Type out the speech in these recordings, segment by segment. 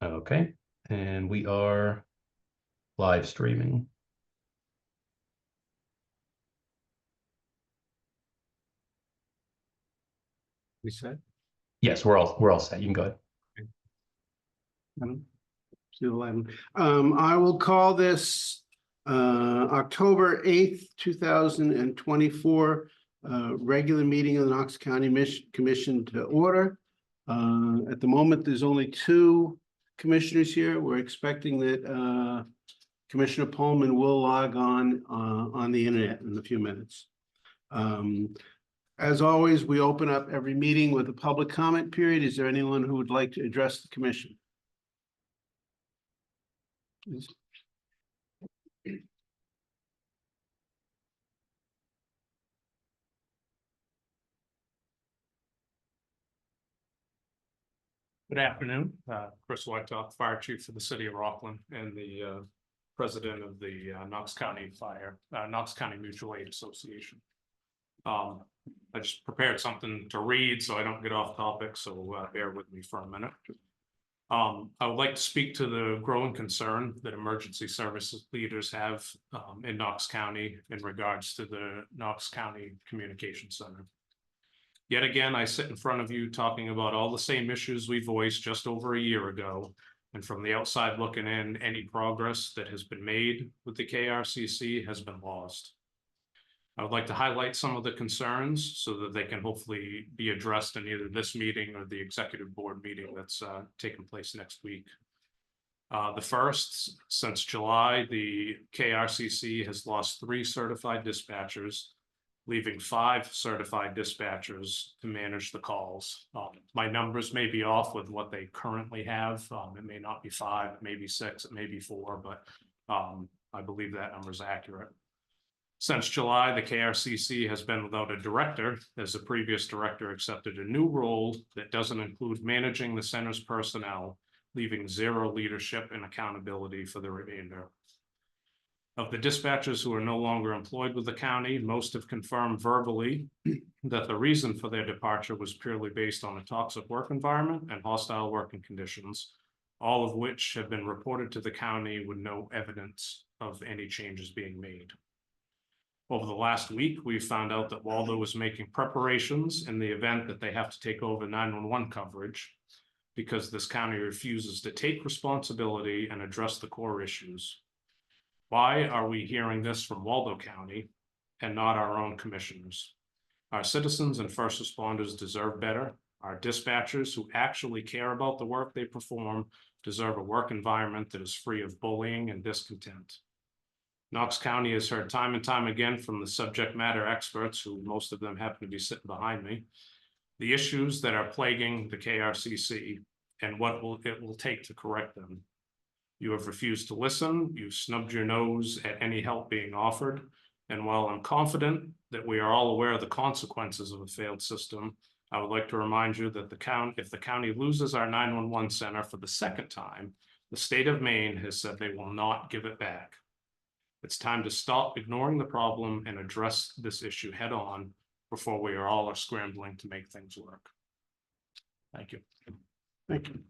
Okay, and we are live streaming. We said. Yes, we're all set. You can go ahead. I will call this October 8th, 2024 regular meeting of the Knox County Commission to order. At the moment, there's only two commissioners here. We're expecting that Commissioner Pullman will log on the internet in a few minutes. As always, we open up every meeting with a public comment period. Is there anyone who would like to address the commission? Please. Good afternoon, Chris Whitetock, Fire Chief for the City of Rockland and the President of the Knox County Mutual Aid Association. I just prepared something to read so I don't get off topic, so bear with me for a minute. I would like to speak to the growing concern that emergency services leaders have in Knox County in regards to the Knox County Communication Center. Yet again, I sit in front of you talking about all the same issues we voiced just over a year ago. And from the outside looking in, any progress that has been made with the KRCC has been lost. I would like to highlight some of the concerns so that they can hopefully be addressed in either this meeting or the executive board meeting that's taking place next week. The first, since July, the KRCC has lost 3 certified dispatchers, leaving 5 certified dispatchers to manage the calls. My numbers may be off with what they currently have. It may not be 5, it may be 6, it may be 4, but I believe that number is accurate. Since July, the KRCC has been without a director, as the previous director accepted a new role that doesn't include managing the center's personnel, leaving 0 leadership and accountability for the remainder. Of the dispatchers who are no longer employed with the county, most have confirmed verbally that the reason for their departure was purely based on a toxic work environment and hostile working conditions, all of which have been reported to the county with no evidence of any changes being made. Over the last week, we found out that Waldo was making preparations in the event that they have to take over 911 coverage because this county refuses to take responsibility and address the core issues. Why are we hearing this from Waldo County and not our own commissioners? Our citizens and first responders deserve better. Our dispatchers who actually care about the work they perform deserve a work environment that is free of bullying and discontent. Knox County has heard time and time again from the subject matter experts, who most of them happen to be sitting behind me, the issues that are plaguing the KRCC and what it will take to correct them. You have refused to listen, you've snubbed your nose at any help being offered, and while I'm confident that we are all aware of the consequences of a failed system, I would like to remind you that if the county loses our 911 center for the second time, the state of Maine has said they will not give it back. It's time to stop ignoring the problem and address this issue head on before we are scrambling to make things work. Thank you. Thank you.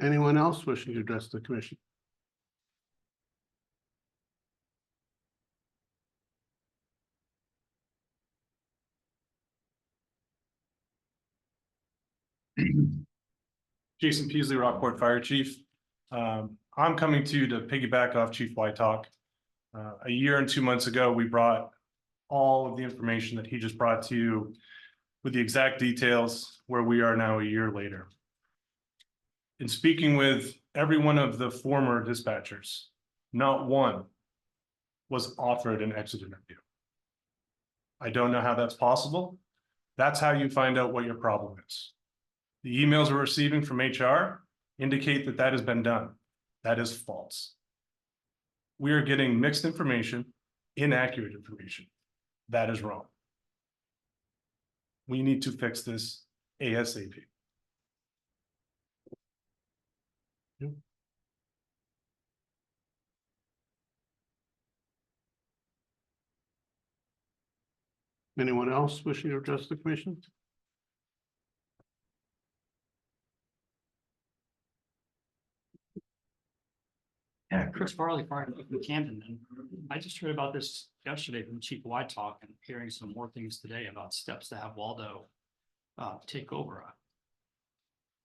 Anyone else wishing to address the commission? Jason Peasley, Rockport Fire Chief. I'm coming to you to piggyback off Chief Whitetock. A year and 2 months ago, we brought all of the information that he just brought to you with the exact details where we are now a year later. In speaking with every one of the former dispatchers, not one was offered an exit interview. I don't know how that's possible. That's how you find out what your problem is. The emails we're receiving from HR indicate that that has been done. That is false. We are getting mixed information, inaccurate information. That is wrong. We need to fix this ASAP. Anyone else wishing to address the commission? Yeah, Chris Farley, Fire Chief in Camden, and I just heard about this yesterday from Chief Wytalk and hearing some more things today about steps to have Waldo take over.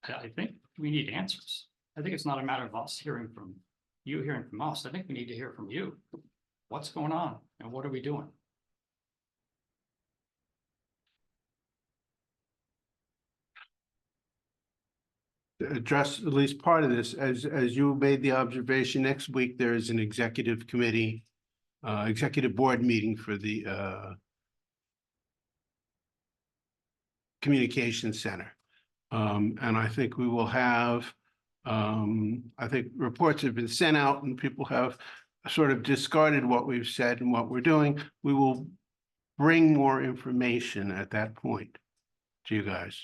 I think we need answers. I think it's not a matter of us hearing from you, hearing from us. I think we need to hear from you. What's going on and what are we doing? Address at least part of this, as you made the observation, next week there is an executive committee, executive board meeting for the communication center. And I think we will have, I think reports have been sent out and people have sort of discarded what we've said and what we're doing. We will bring more information at that point to you guys.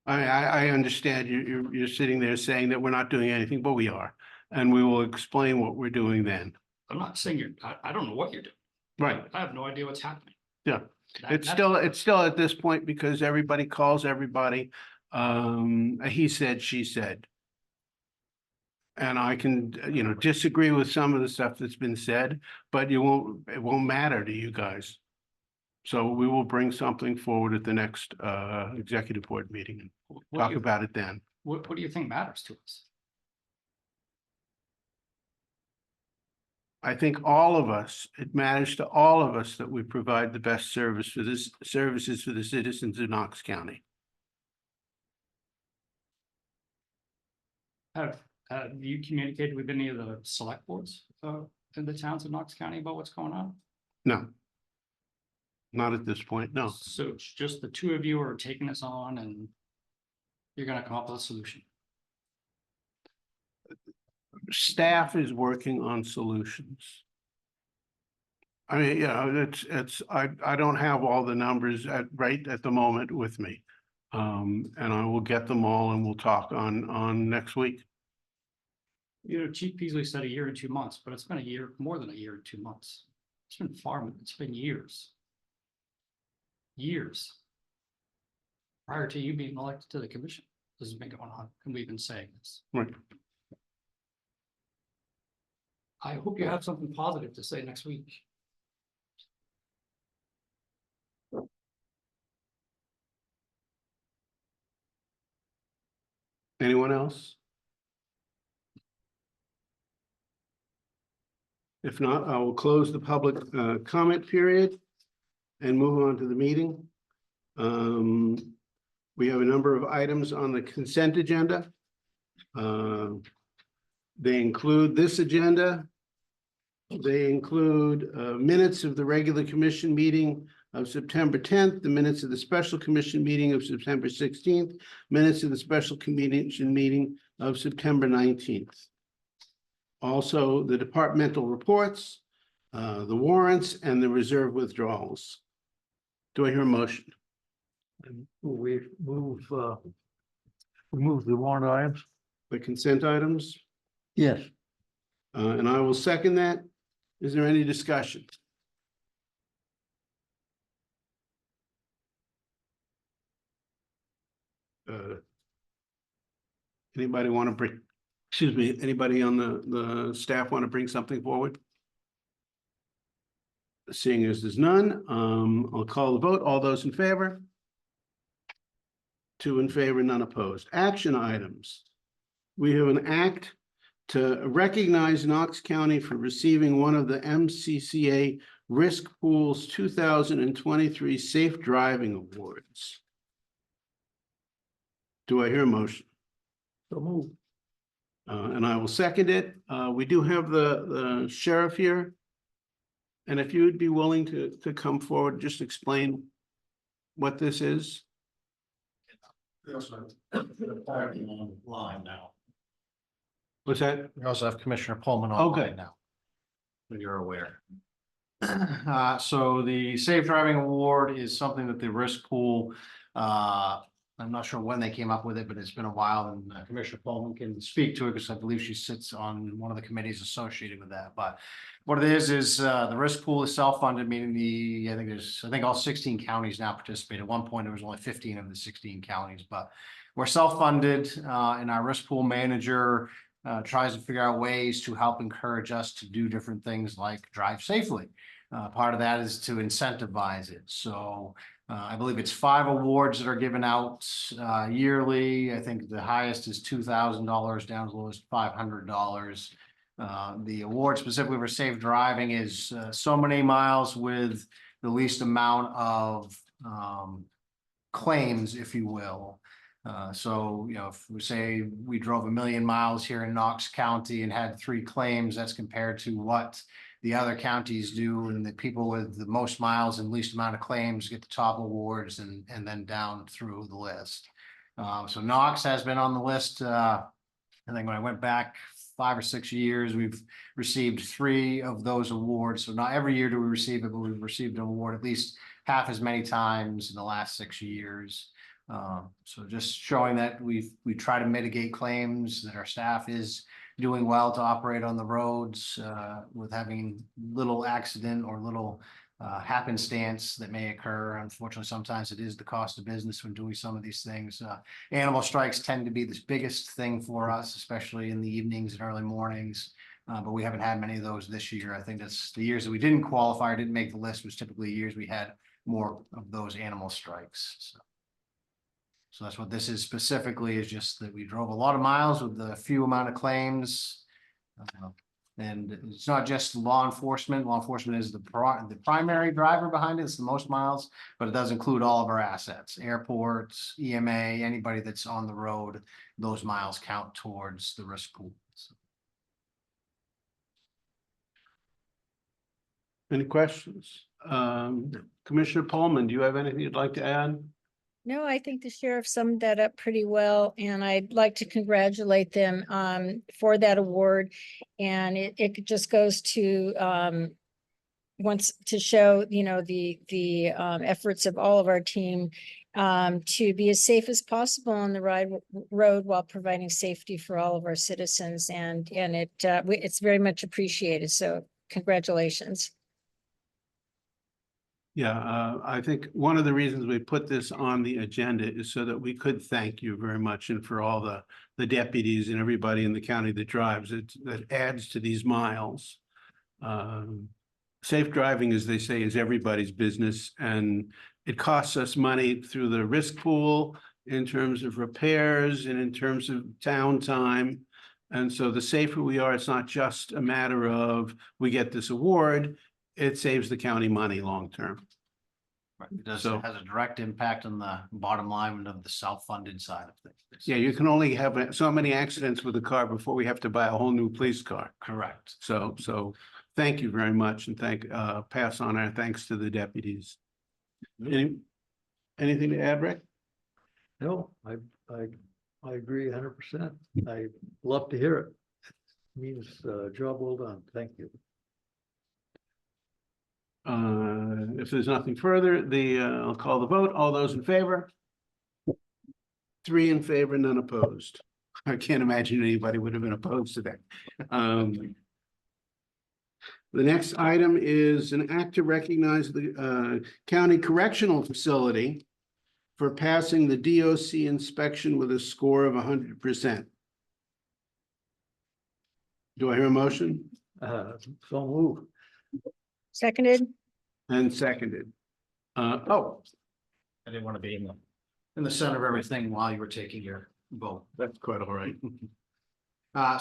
I understand you're sitting there saying that we're not doing anything, but we are, and we will explain what we're doing then. I'm not saying I don't know what you're doing. Right. I have no idea what's happening. Yeah. That- It's still at this point because everybody calls everybody. He said, she said. And I can, disagree with some of the stuff that's been said, but it won't matter to you guys. So we will bring something forward at the next executive board meeting and what talk do you- about it then. What do you think matters to us? I think all of us, it matters to all of us that we provide the best services for the citizens of Knox County. Have you communicated with any of the select boards in the towns of Knox County about what's going on? No. Not at this point, no. So it's just the two of you are taking this on and you're gonna come up with a solution. Staff is working on solutions. I mean, I don't have all the numbers right at the moment with me. And I will get them all and we'll talk on next week. Chief Peasley said 1 year and 2 months, but it's been a year, more than 1 year and 2 months. It's been years. Years. Prior to you being elected to the commission, this has been going on, and we've been saying this. Right. I hope you have something positive to say next week. Anyone else? If not, I will close the public comment period and move on to the meeting. We have a number of items on the consent agenda. They include this agenda. They include minutes of the regular commission meeting of September 10th, the minutes of the special commission meeting of September 16th, minutes of the special commission meeting of September 19th. Also, the departmental reports, the warrants, and the reserve withdrawals. Do I hear a motion? We move the warrant items? The consent items? Yes. And I will second that. Is there any discussion? Anybody want to bring, excuse me, anybody on the staff want to bring something forward? Seeing as there's none, I'll call the vote. All those in favor? 2 in favor, none opposed. Action items. We have an act to recognize Knox County for receiving one of the MCCA Risk Pool's 2023 Safe Driving Awards. Do I hear a motion? So move. And I will second it. We do have the sheriff here. And if you would be willing to come forward, just explain what this is. Line now. What's that? We also have Commissioner Pullman Okay. online now. So you're aware. So the Safe Driving Award is something that the risk pool I'm not sure when they came up with it, but it's been a while, and Commissioner Pullman can speak to it because I believe she sits on one of the committees associated with that. But what it is the risk pool is self-funded, meaning I think all 16 counties now participate. At one point, there was only 15 of the 16 counties, but we're self-funded, and our risk pool manager tries to figure out ways to help encourage us to do different things like drive safely. Part of that is to incentivize it. So I believe it's 5 awards that are given out yearly. I think the highest is $2,000, down as low as $500. The award specifically for safe driving is so many miles with the least amount of claims, if you will. So, if we say we drove 1 million miles here in Knox County and had 3 claims, that's compared to what the other counties do, and the people with the most miles and least amount of claims get the top awards, and then down through the list. So Knox has been on the list. I think when I went back 5 or 6 years, we've received 3 of those awards. So not every year do we receive it, but we've received an award at least half as many times in the last 6 years. So just showing that we try to mitigate claims, that our staff is doing well to operate on the roads with having little accident or little happenstance that may occur. Unfortunately, sometimes it is the cost of business when doing some of these things. Animal strikes tend to be the biggest thing for us, especially in the evenings and early mornings. But we haven't had many of those this year. I think that's the years that we didn't qualify or didn't make the list was typically years we had more of those animal strikes. So that's what this is specifically, is just that we drove a lot of miles with a few amount of claims. And it's not just law enforcement. Law enforcement is the primary driver behind it. It's the most miles, but it does include all of our assets, airports, EMA, anybody that's on the road. Those miles count towards the risk pool. So. Any questions? Commissioner Pullman, do you have anything you'd like to add? No, I think the sheriff summed that up pretty well, and I'd like to congratulate them for that award. And it just goes to wants to show, the efforts of all of our team to be as safe as possible on the road while providing safety for all of our citizens. And it's very much appreciated. So congratulations. Yeah, I think one of the reasons we put this on the agenda is so that we could thank you very much, and for all the deputies and everybody in the county that drives it, that adds to these miles. Safe driving, as they say, is everybody's business, and it costs us money through the risk pool in terms of repairs and in terms of town time. And so the safer we are, it's not just a matter of we get this award. It saves the county money long-term. Right. It does, So- it has a direct impact on the bottom line of the self-funded side of things. Yeah, you can only have so many accidents with a car before we have to buy a whole new police car. Correct. So thank you very much, and pass on our thanks to the deputies. Anything to add, Rick? No, I agree 100%. I love to hear it. Means job well done. Thank you. If there's nothing further, I'll call the vote. All those in favor? 3 in favor, none opposed. I can't imagine anybody would have been opposed to that. The next item is an act to recognize the county correctional facility for passing the DOC inspection with a score of 100%. Do I hear a motion? So move. Seconded. And seconded. I didn't want to be in the center of everything while you were taking your vote. That's quite all right.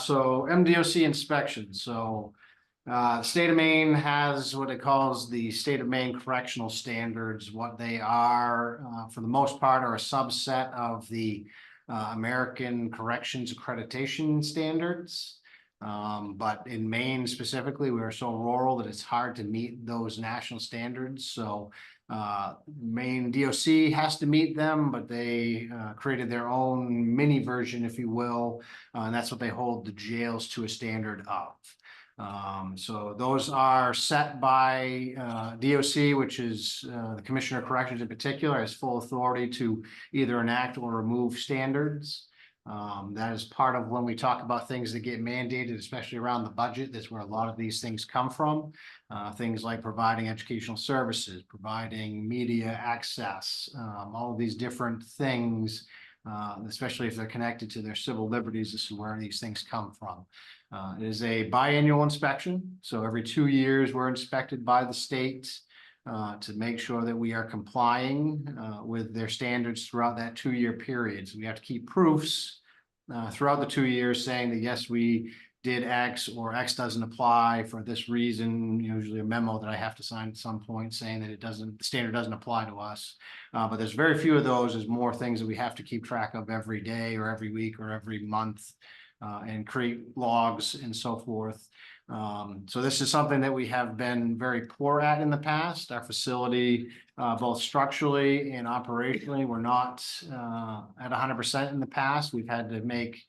So MDOC inspection. So the state of Maine has what it calls the state of Maine correctional standards. What they are, for the most part, are a subset of the American Corrections Accreditation Standards. But in Maine specifically, we are so rural that it's hard to meet those national standards. So Maine DOC has to meet them, but they created their own mini version, if you will, and that's what they hold the jails to a standard of. So those are set by DOC, which is the Commissioner of Corrections in particular, has full authority to either enact or remove standards. That is part of when we talk about things that get mandated, especially around the budget. That's where a lot of these things come from. Things like providing educational services, providing media access, all of these different things, especially if they're connected to their civil liberties. This is where these things come from. It is a biannual inspection, so every 2 years we're inspected by the state to make sure that we are complying with their standards throughout that 2-year period. So we have to keep proofs throughout the 2 years saying that yes, we did X or X doesn't apply for this reason. Usually a memo that I have to sign at some point saying that the standard doesn't apply to us. But there's very few of those. There's more things that we have to keep track of every day or every week or every month. And create logs and so forth. So this is something that we have been very poor at in the past. Our facility, both structurally and operationally, we're not at 100% in the past. We've had to make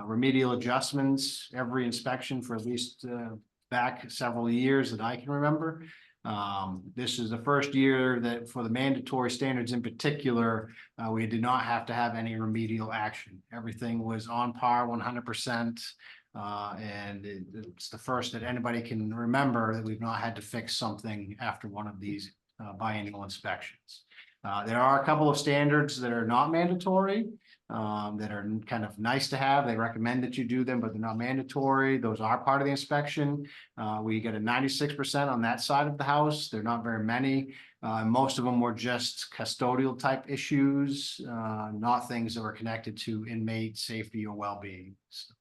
remedial adjustments every inspection for at least back several years that I can remember. This is the first year that for the mandatory standards in particular, we did not have to have any remedial action. Everything was on par 100%. And it's the first that anybody can remember that we've not had to fix something after one of these biannual inspections. There are a couple of standards that are not mandatory. That are kind of nice to have. They recommend that you do them, but they're not mandatory. Those are part of the inspection. We get a 96% on that side of the house. They're not very many. Most of them were just custodial type issues, not things that were connected to inmate safety or well-being. So.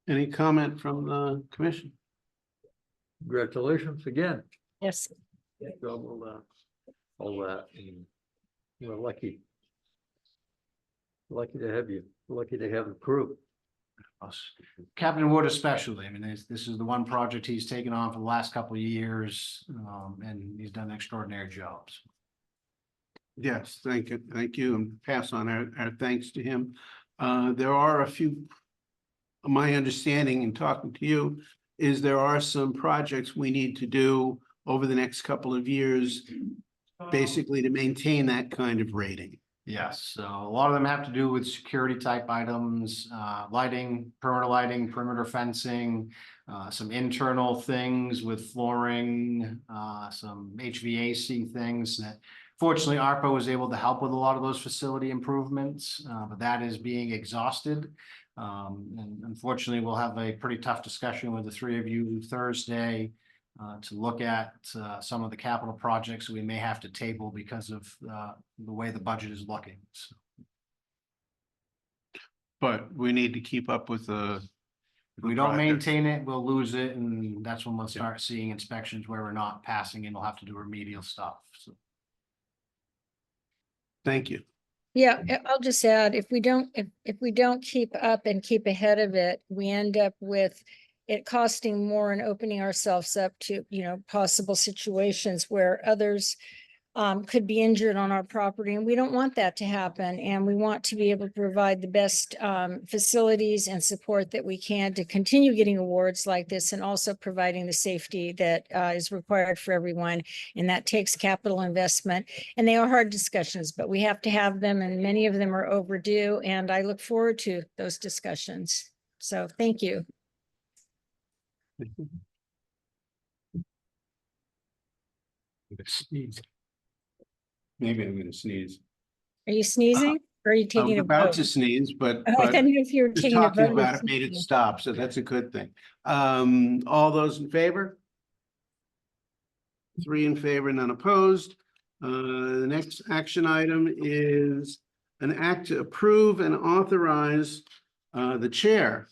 Any comment from the commission? Congratulations again. Yes. Job well done. All that. And we're lucky. Lucky to have you. Lucky to have the crew. Us. Captain Wood especially. I mean, this is the one project he's taken on for the last couple of years, and he's done extraordinary jobs. Yes, thank you, and pass on our thanks to him. There are a few, my understanding in talking to you is there are some projects we need to do over the next couple of years, basically to maintain that kind of rating. Yes, so a lot of them have to do with security type items, lighting, perimeter fencing, some internal things with flooring, some HVAC things that fortunately ARPA was able to help with a lot of those facility improvements, but that is being exhausted. And unfortunately, we'll have a pretty tough discussion with the three of you Thursday to look at some of the capital projects we may have to table because of the way the budget is looking. So. But we need to keep up with the. If we don't maintain it, we'll lose it, and that's when we'll start seeing inspections where we're not passing and we'll have to do remedial stuff. So. Thank you. Yeah, I'll just add, if we don't keep up and keep ahead of it, we end up with it costing more and opening ourselves up to, possible situations where others could be injured on our property, and we don't want that to happen. And we want to be able to provide the best facilities and support that we can to continue getting awards like this, and also providing the safety that is required for everyone. And that takes capital investment, and they are hard discussions, but we have to have them, and many of them are overdue. And I look forward to those discussions. So thank you. Sneeze. Maybe I'm gonna sneeze. Are you sneezing? Or are you I was taking a about vote? to sneeze, but Oh, I didn't know if you were just taking a talking vote. about it made it stop, so that's a good thing. All those in favor? 3 in favor, none opposed. The next action item is an act to approve and authorize the chair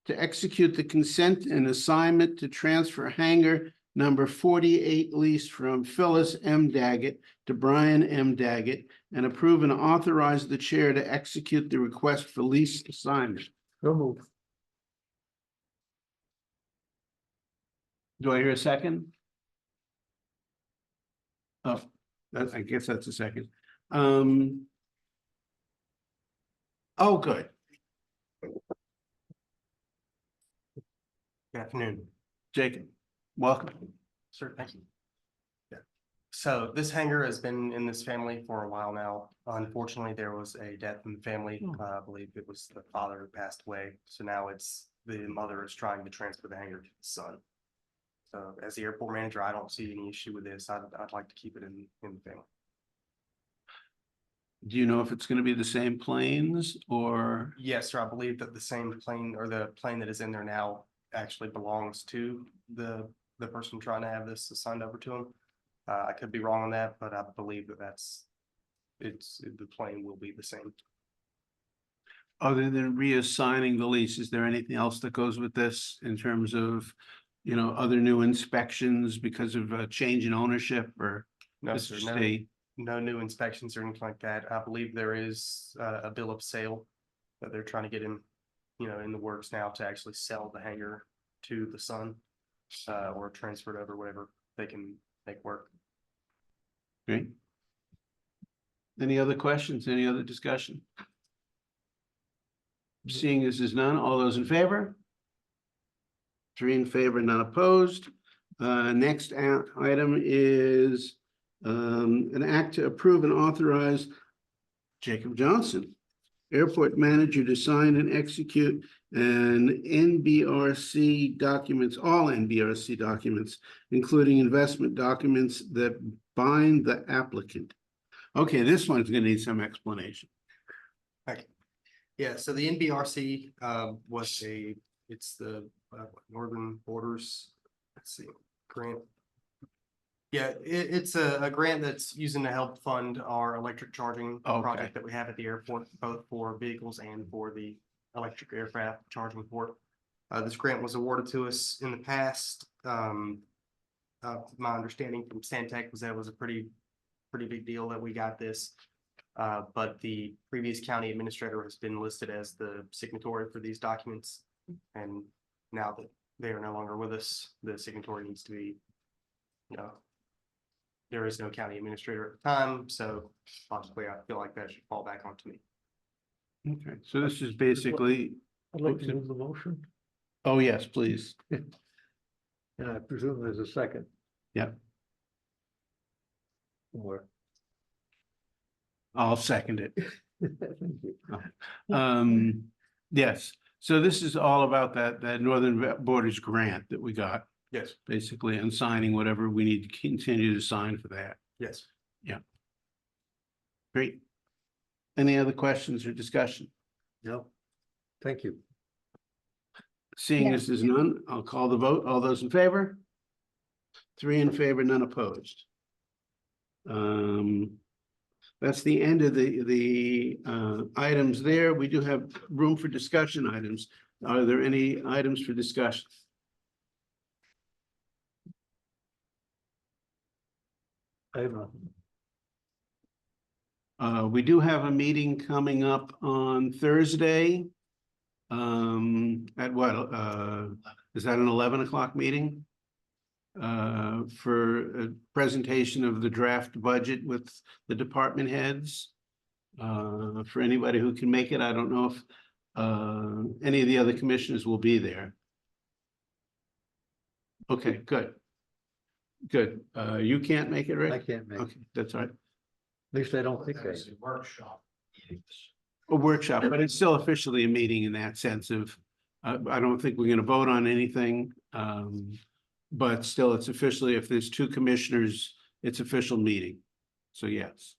to execute the consent and assignment to transfer hangar number 48 lease from Phyllis M. Daggett to Brian M. Daggett, and approve and authorize the chair to execute the request for lease assignment. So move. Do I hear a second? Oh, I guess that's a second. Oh, good. Good afternoon. Jacob, welcome. Sir, thank you. Yeah. So this hangar has been in this family for a while now. Unfortunately, there was a death in the family. I believe it was the father who passed away. So now it's the mother is trying to transfer the hangar to the son. So as the airport manager, I don't see any issue with this. I'd like to keep it in the family. Do you know if it's going to be the same planes or? Yes, sir. I believe that the same plane or the plane that is in there now actually belongs to the person trying to have this assigned over to him. I could be wrong on that, but I believe that the plane will be the same. Other than reassigning the lease, is there anything else that goes with this in terms of, you know, other new inspections because of a change in ownership or? No, this sir. just No, a- no new inspections or anything like that. I believe there is a bill of sale that they're trying to get in, in the works now to actually sell the hangar to the son, or transfer it over, whatever they can make work. Great. Any other questions? Any other discussion? Seeing as there's none, all those in favor? 3 in favor, none opposed. Next item is an act to approve and authorize Jacob Johnson, airport manager, to sign and execute an NBRC documents, all NBRC documents, including investment documents that bind the applicant. Okay, this one's gonna need some explanation. Yeah, so the NBRC it's the Northern Borders, let's see, grant. Yeah, it's a grant that's using to help fund our electric charging Okay. project that we have at the airport, both for vehicles and for the electric aircraft charging port. This grant was awarded to us in the past. My understanding from Stantec was that it was a pretty big deal that we got this. But the previous county administrator has been listed as the signatory for these documents. And now that they are no longer with us, the signatory needs to be, there is no county administrator at the time, so logically, I feel like that should fall back onto me. Okay, so this is basically, I'd like to move the motion, oh, yes, please. and I presume there's a second. Yep. Or, I'll second it. thank you. Yes, so this is all about that Northern Borders grant that we got, Yes, basically, and signing whatever we need to continue to sign for that. yes. Great. Any other questions or discussion? No, thank you. Seeing Yeah. as there's none, I'll call the vote. All those in favor? 3 in favor, none opposed. That's the end of the items there. We do have room for discussion items. Are there any items for discussion? I have nothing. We do have a meeting coming up on Thursday. At what, is that an 11 o'clock meeting? For a presentation of the draft budget with the department heads. For anybody who can make it, I don't know if any of the other commissioners will be there. Okay, good. Good. You can't make it, I Rick? can't make, it. Okay, that's all right. At least I don't think I. A workshop, but it's still officially a meeting in that sense of, I don't think we're gonna vote on anything. But still, it's officially, if there's 2 commissioners, it's official meeting. So yes.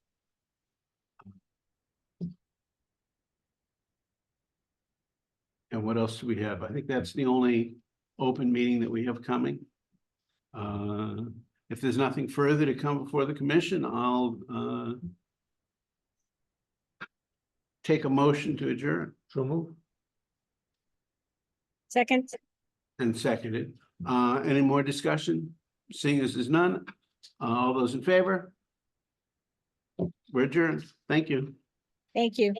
And what else do we have? I think that's the only open meeting that we have coming. If there's nothing further to come before the commission, I'll take a motion to adjourn So move. Second, and second it. Any more discussion? Seeing as there's none, all those in favor? We're adjourned. Thank you. thank you.